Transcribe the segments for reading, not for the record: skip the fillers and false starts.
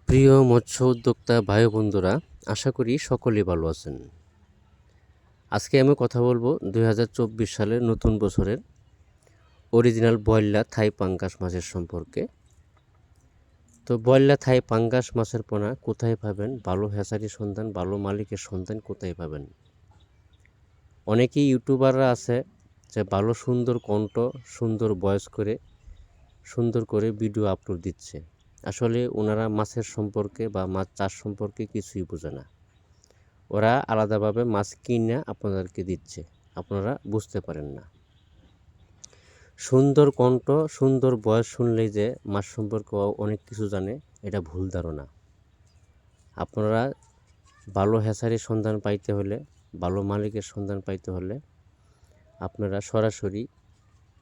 প্রিয় মৎস্য উদ্যোক্তা ভাই বন্ধুরা, আশা করি সকলেই ভালো আছেন। আজকে আমি কথা বলবো 2024 সালের নতুন বছরের অরিজিনাল বয়লা থাই পাঙ্গাস মাছের সম্পর্কে। তো বয়লা থাই পাঙ্গাস মাছের পোনা কোথায় পাবেন, ভালো হ্যাচারির সন্ধান, ভালো মালিকের সন্ধান কোথায় পাবেন? অনেকেই ইউটিউবাররা আছে যে ভালো সুন্দর কণ্ঠ, সুন্দর ভয়েস করে সুন্দর করে ভিডিও আপলোড দিচ্ছে। আসলে ওনারা মাছের সম্পর্কে বা মাছ চাষ সম্পর্কে কিছুই বোঝে না। ওরা আলাদাভাবে মাছ কিনে আপনাদেরকে দিচ্ছে, আপনারা বুঝতে পারেন না। সুন্দর কণ্ঠ, সুন্দর বয়স শুনলেই যে মাছ সম্পর্কে অনেক কিছু জানে, এটা ভুল ধারণা। আপনারা ভালো হ্যাচারির সন্ধান পাইতে হলে, ভালো মালিকের সন্ধান পাইতে হলে আপনারা সরাসরি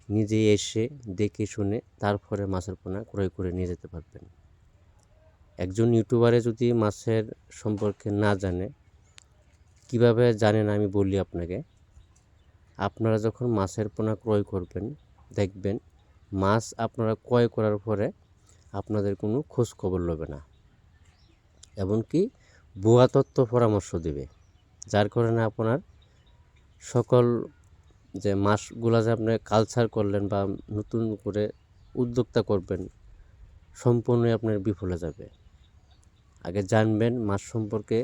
নিজে এসে দেখে শুনে তারপরে মাছের পোনা ক্রয় করে নিয়ে যেতে পারবেন। একজন ইউটিউবারে যদি মাছের সম্পর্কে না জানে, কিভাবে জানেন আমি বলি আপনাকে। আপনারা যখন মাছের পোনা ক্রয় করবেন, দেখবেন মাছ আপনারা ক্রয় করার পরে আপনাদের কোনো খোঁজ খবর লবে না, এমনকি ভুয়া তথ্য পরামর্শ দেবে। যার কারণে আপনার সকল যে মাছগুলা যে আপনি কালচার করলেন বা নতুন করে উদ্যোক্তা করবেন, সম্পূর্ণই আপনার বিফলে যাবে। আগে জানবেন মাছ সম্পর্কে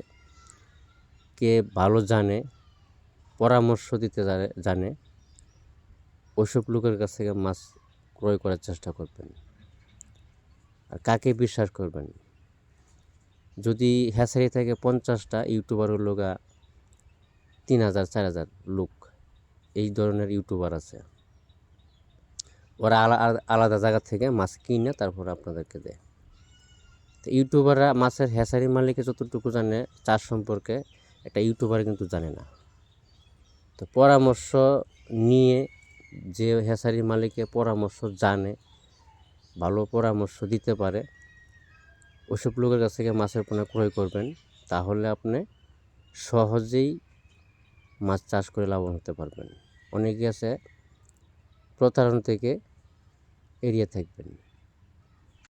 কে ভালো জানে, পরামর্শ দিতে জানে, ওইসব লোকের কাছ থেকে মাছ ক্রয় করার চেষ্টা করবেন। আর কাকে বিশ্বাস করবেন? যদি হ্যাচারি থেকে 50টা ইউটিউবার হলো 3000 4000 লোক, এই ধরনের ইউটিউবার আছে। ওরা আলাদা জায়গা থেকে মাছ কিনে তারপর আপনাদেরকে দেয়। তো ইউটিউবাররা মাছের হ্যাচারি মালিকে যতটুকু জানে চাষ সম্পর্কে, একটা ইউটিউবার কিন্তু জানে না। তো পরামর্শ নিয়ে, যে হ্যাচারি মালিকে পরামর্শ জানে, ভালো পরামর্শ দিতে পারে, ওইসব লোকের কাছ থেকে মাছের পোনা ক্রয় করবেন। তাহলে আপনি সহজেই মাছ চাষ করে লাভবান হতে পারবেন। অনেকে আছে প্রতারণা থেকে এড়িয়ে থাকবেন।